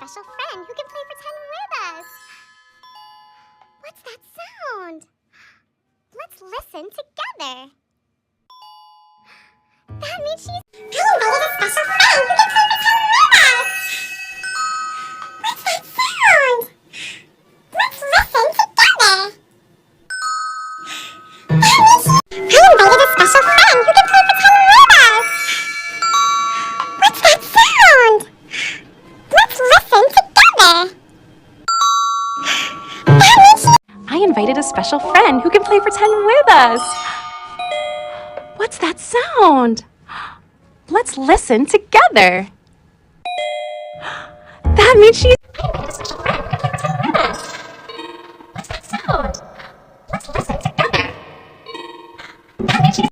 special friend who can play pretend with us. What's that sound? Let's listen together. That means she's... I invited a special friend who can play pretend with us. What's that sound? Let's listen together. That means I invited a special friend who can play pretend with us. What's that sound? Let's listen together. That means I invited a special friend who can play pretend with us. What's that sound? Let's listen together. That means she's... I invited a special friend who can play pretend with us. What's that sound? Let's listen together. That means she's...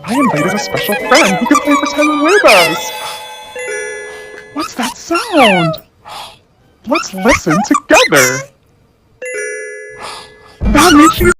I invited a special friend who can play pretend with us. What's that sound? Let's listen together. That means she's...